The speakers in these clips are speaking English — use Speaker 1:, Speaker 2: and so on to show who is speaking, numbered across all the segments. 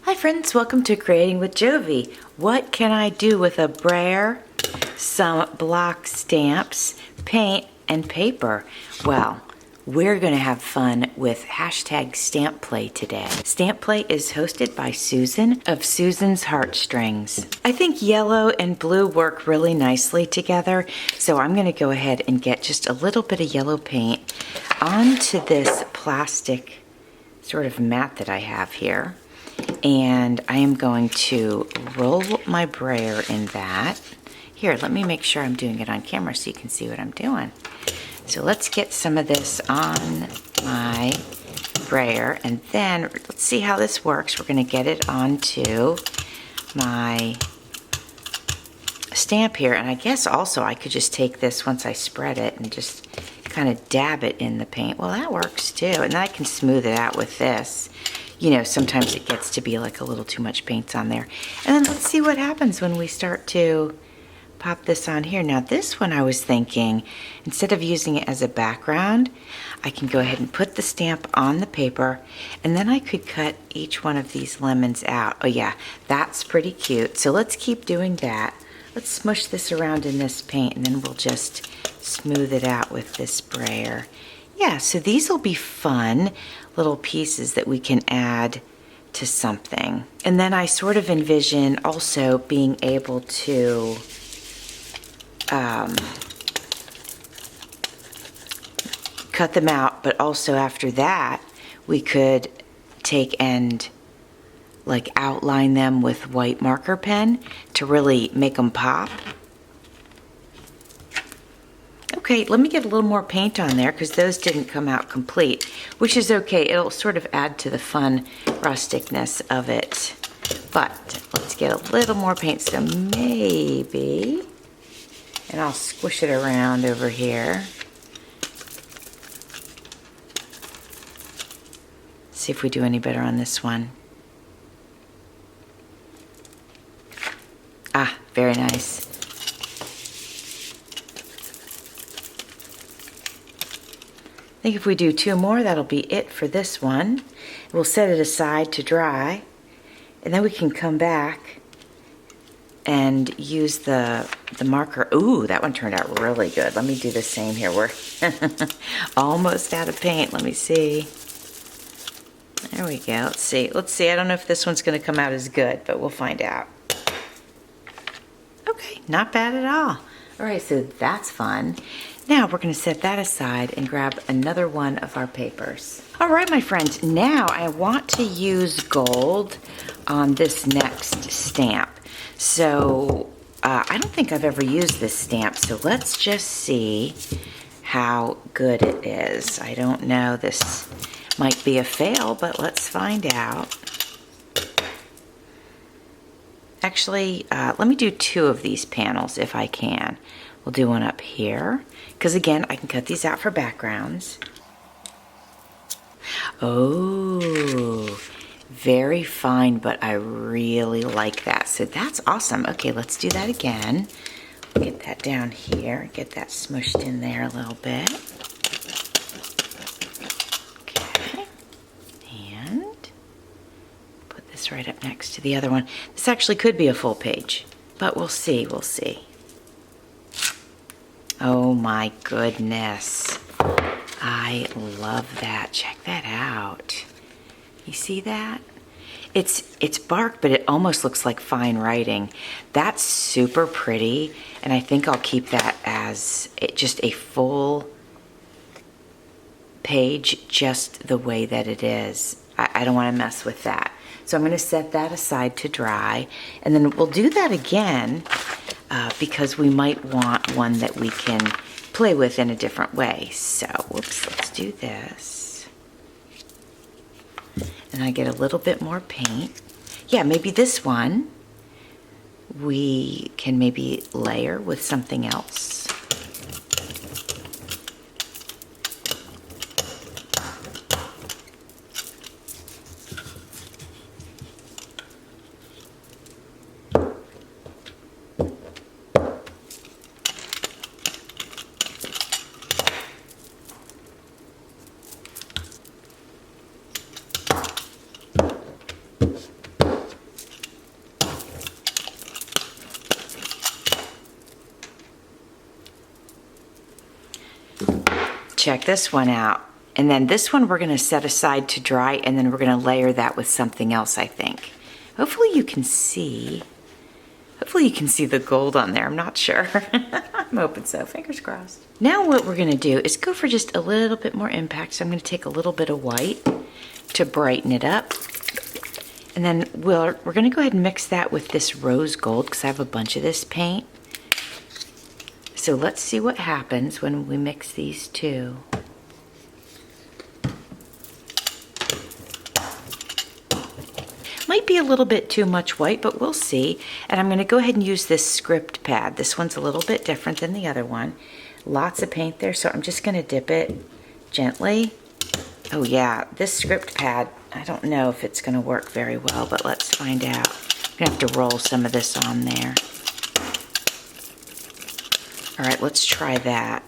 Speaker 1: Hi friends, welcome to Creating with Jovi. What can I do with a brayer, some block stamps, paint, and paper? Well, we're going to have fun with hashtag Stamp Play today. Stamp Play is hosted by Susan of Susan's Heartstrings. I think yellow and blue work really nicely together, so I'm going to go ahead and get just a little bit of yellow paint onto this plastic sort of mat that I have here. And I am going to roll my brayer in that. Here, let me make sure I'm doing it on camera so you can see what I'm doing. So let's get some of this on my brayer, and then let's see how this works. We're going to get it onto my stamp here, and I guess also I could just take this once I spread it and just kind of dab it in the paint. Well, that works too, and then I can smooth it out with this. You know, sometimes it gets to be like a little too much paint on there. And then let's see what happens when we start to pop this on here. Now this one I was thinking, instead of using it as a background, I can go ahead and put the stamp on the paper, and then I could cut each one of these lemons out. Oh yeah, that's pretty cute. So let's keep doing that. Let's smush this around in this paint, and then we'll just smooth it out with this sprayer. Yeah, so these will be fun little pieces that we can add to something. And then I sort of envision also being able to cut them out, but also after that we could take and like outline them with white marker pen to really make them pop. Okay, let me get a little more paint on there because those didn't come out complete, which is okay. It'll sort of add to the fun rusticness of it. But let's get a little more paint, so maybe, and I'll squish it around over here. See if we do any better on this one. Ah, very nice. I think if we do two more, that'll be it for this one. We'll set it aside to dry, and then we can come back and use the marker. Ooh, that one turned out really good. Let me do the same here. We're almost out of paint. Let me see. There we go. Let's see. Let's see. I don't know if this one's going to come out as good, but we'll find out. Okay, not bad at all. All right, so that's fun. Now we're going to set that aside and grab another one of our papers. All right, my friends, now I want to use gold on this next stamp. So I don't think I've ever used this stamp, so let's just see how good it is. I don't know, this might be a fail, but let's find out. Actually, let me do two of these panels if I can. We'll do one up here, because again, I can cut these out for backgrounds. Oh, very fine, but I really like that. So that's awesome. Okay, let's do that again. Get that down here, get that smushed in there a little bit. Okay, and put this right up next to the other one. This actually could be a full page, but we'll see, we'll see. Oh my goodness. I love that. Check that out. You see that? It's bark, but it almost looks like fine writing. That's super pretty, and I think I'll keep that as just a full page just the way that it is. I don't want to mess with that. So I'm going to set that aside to dry, and then we'll do that again because we might want one that we can play with in a different way. So, whoops, let's do this. And I get a little bit more paint. Yeah, maybe this one we can maybe layer with something else. check this one out. And then this one we're gonna set aside to dry, and then we're gonna layer that with something else, I think. Hopefully you can see the gold on there, I'm not sure. I'm hoping so, fingers crossed. Now what we're gonna do is go for just a little bit more impact. So I'm gonna take a little bit of white to brighten it up. And then we're gonna go ahead and mix that with this rose gold because I have a bunch of this paint. So let's see what happens when we mix these two. Might be a little bit too much white, but we'll see. And I'm gonna go ahead and use this script pad. This one's a little bit different than the other one. Lots of paint there, so I'm just gonna dip it gently. Oh yeah, this script pad, I don't know if it's gonna work very well, but let's find out. I'm gonna have to roll some of this on there. All right, let's try that.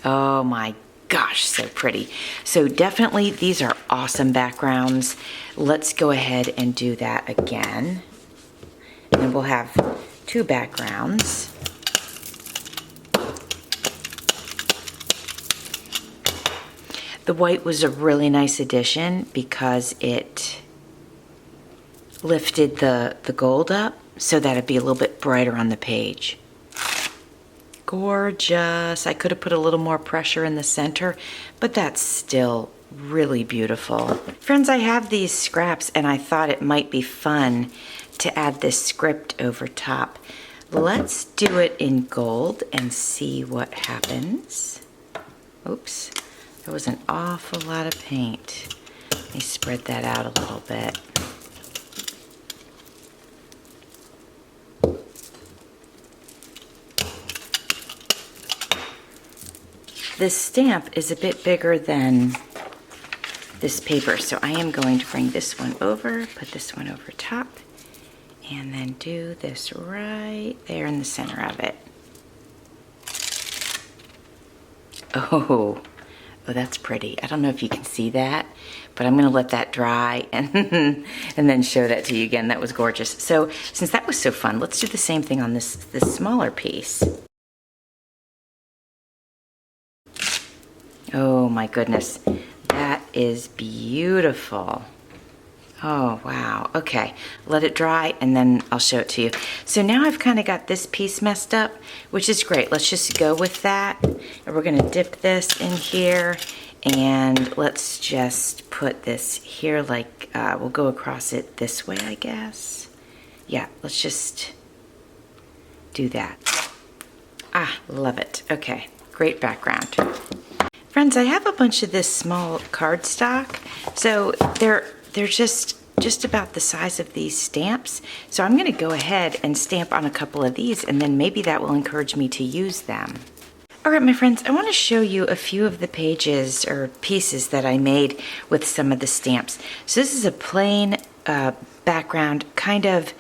Speaker 1: Oh my gosh, so pretty. So definitely these are awesome backgrounds. Let's go ahead and do that again. And then we'll have two backgrounds. The white was a really nice addition because it lifted the gold up so that it'd be a little bit brighter on the page. Gorgeous. I could have put a little more pressure in the center, but that's still really beautiful. Friends, I have these scraps and I thought it might be fun to add this script over top. Let's do it in gold and see what happens. Oops, there was an awful lot of paint. Let me spread that out a little bit. This stamp is a bit bigger than this paper, so I am going to bring this one over, put this one over top, and then do this right there in the center of it. Oh, that's pretty. I don't know if you can see that, but I'm gonna let that dry and then show that to you again. That was gorgeous. So since that was so fun, let's do the same thing on this smaller piece. Oh my goodness, that is beautiful. Oh wow, okay, let it dry and then I'll show it to you. So now I've kind of got this piece messed up, which is great. Let's just go with that. And we're gonna dip this in here and let's just put this here like, we'll go across it this way, I guess. Yeah, let's just do that. Ah, love it. Okay, great background. Friends, I have a bunch of this small cardstock, so they're just about the size of these stamps. So I'm gonna go ahead and stamp on a couple of these and then maybe that will encourage me to use them. All right, my friends, I wanna show you a few of the pages or pieces that I made with some of the stamps. So this is a plain background, kind of,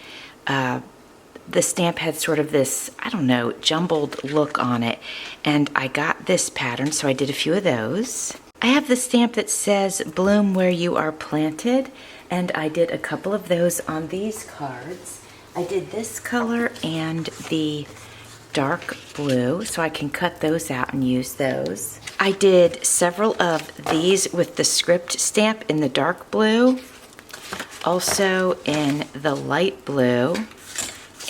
Speaker 1: the stamp had sort of this, I don't know, jumbled look on it. And I got this pattern, so I did a few of those. I have the stamp that says, "Bloom where you are planted," and I did a couple of those on these cards. I did this color and the dark blue, so I can cut those out and use those. I did several of these with the script stamp in the dark blue, also in the light blue,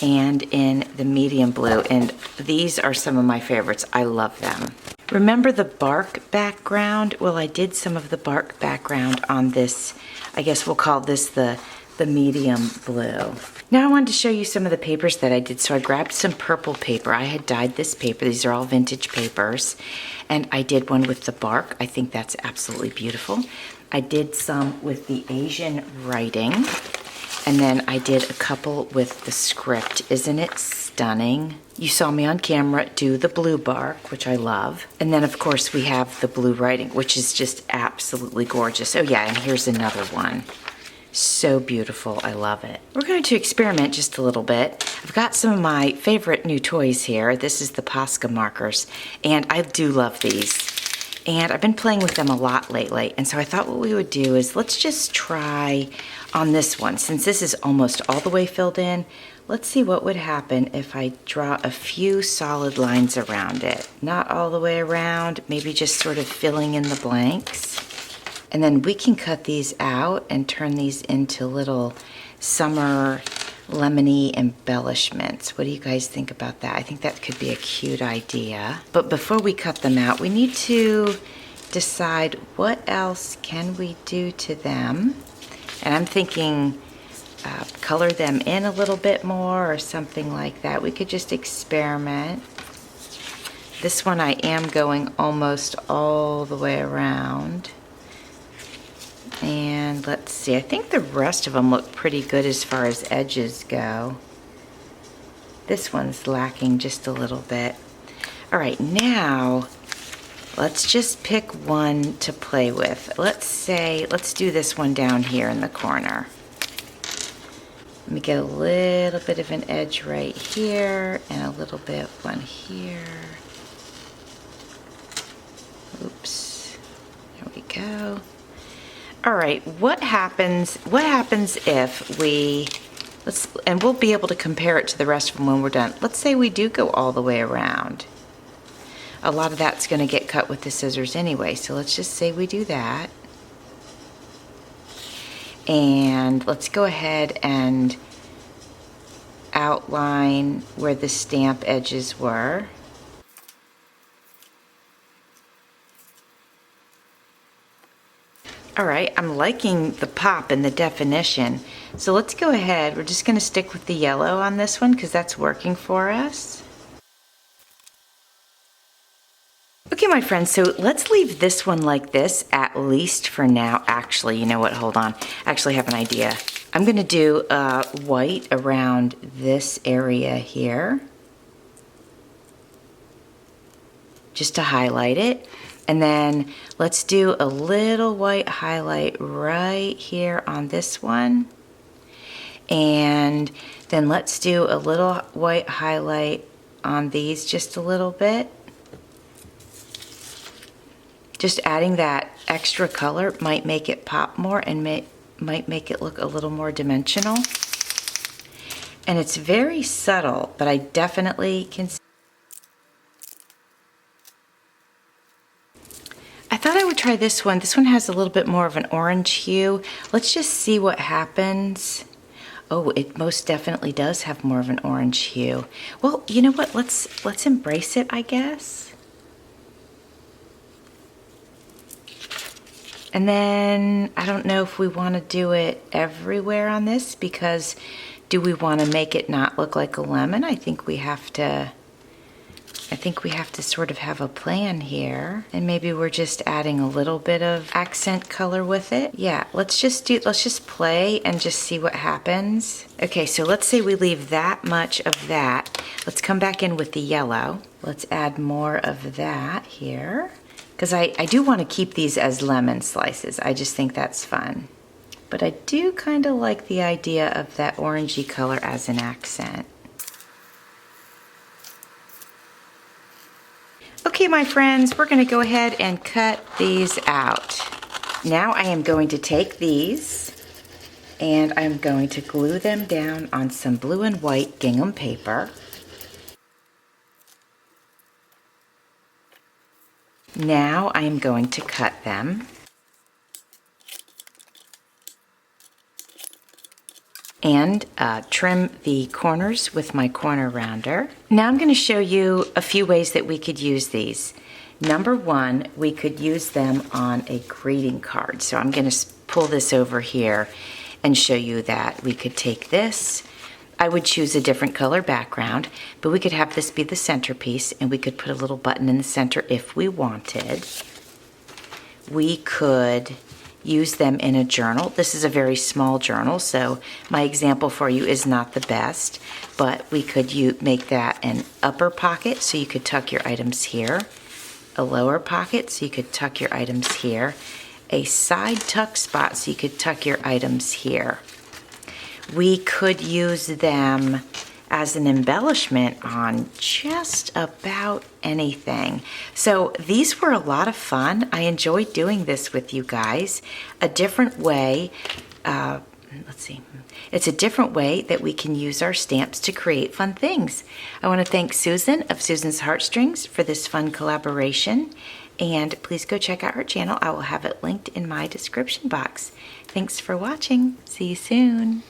Speaker 1: and in the medium blue, and these are some of my favorites. I love them. Remember the bark background? Well, I did some of the bark background on this, I guess we'll call this the medium blue. Now I wanted to show you some of the papers that I did. So I grabbed some purple paper. I had dyed this paper. These are all vintage papers. And I did one with the bark. I think that's absolutely beautiful. I did some with the Asian writing. And then I did a couple with the script. Isn't it stunning? You saw me on camera do the blue bark, which I love. And then of course we have the blue writing, which is just absolutely gorgeous. Oh yeah, and here's another one. So beautiful, I love it. We're going to experiment just a little bit. I've got some of my favorite new toys here. This is the Posca markers, and I do love these. And I've been playing with them a lot lately. And so I thought what we would do is let's just try on this one. Since this is almost all the way filled in, let's see what would happen if I draw a few solid lines around it. Not all the way around, maybe just sort of filling in the blanks. And then we can cut these out and turn these into little summer lemony embellishments. What do you guys think about that? I think that could be a cute idea. But before we cut them out, we need to decide what else can we do to them. And I'm thinking color them in a little bit more or something like that. We could just experiment. This one I am going almost all the way around. And let's see, I think the rest of them look pretty good as far as edges go. This one's lacking just a little bit. All right, now let's just pick one to play with. Let's do this one down here in the corner. Let me get a little bit of an edge right here and a little bit one here. Oops, there we go. All right, what happens if and we'll be able to compare it to the rest of them when we're done. Let's say we do go all the way around. A lot of that's gonna get cut with the scissors anyway, so let's just say we do that. And let's go ahead and outline where the stamp edges were. All right, I'm liking the pop and the definition. So let's go ahead, we're just gonna stick with the yellow on this one because that's working for us. Okay, my friends, so let's leave this one like this, at least for now. Actually, you know what, hold on. I actually have an idea. I'm gonna do white around this area here, just to highlight it. And then let's do a little white highlight right here on this one. And then let's do a little white highlight on these just a little bit. Just adding that extra color might make it pop more and might make it look a little more dimensional. And it's very subtle, but I definitely can see. I thought I would try this one. This one has a little bit more of an orange hue. Let's just see what happens. Oh, it most definitely does have more of an orange hue. Well, you know what? Let's embrace it, I guess. And then I don't know if we want to do it everywhere on this, because do we want to make it not look like a lemon? I think we have to sort of have a plan here, and maybe we're just adding a little bit of accent color with it. Yeah, let's just play and just see what happens. Okay, so let's say we leave that much of that. Let's come back in with the yellow. Let's add more of that here, because I do want to keep these as lemon slices. I just think that's fun. But I do kind of like the idea of that orangey color as an accent. Okay, my friends, we're going to go ahead and cut these out. Now I am going to take these and I'm going to glue them down on some blue and white gingham paper. Now I am going to cut them. And trim the corners with my corner rounder. Now I'm going to show you a few ways that we could use these. Number one, we could use them on a greeting card. So I'm going to pull this over here and show you that we could take this. I would choose a different color background, but we could have this be the centerpiece, and we could put a little button in the center if we wanted. We could use them in a journal. This is a very small journal, so my example for you is not the best, but we could make that an upper pocket so you could tuck your items here, a lower pocket so you could tuck your items here, a side tuck spot so you could tuck your items here. We could use them as an embellishment on just about anything. So these were a lot of fun. I enjoyed doing this with you guys. A different way, let's see. It's a different way that we can use our stamps to create fun things. I want to thank Susan of Susan's Heartstrings for this fun collaboration. And please go check out her channel. I will have it linked in my description box. Thanks for watching. See you soon.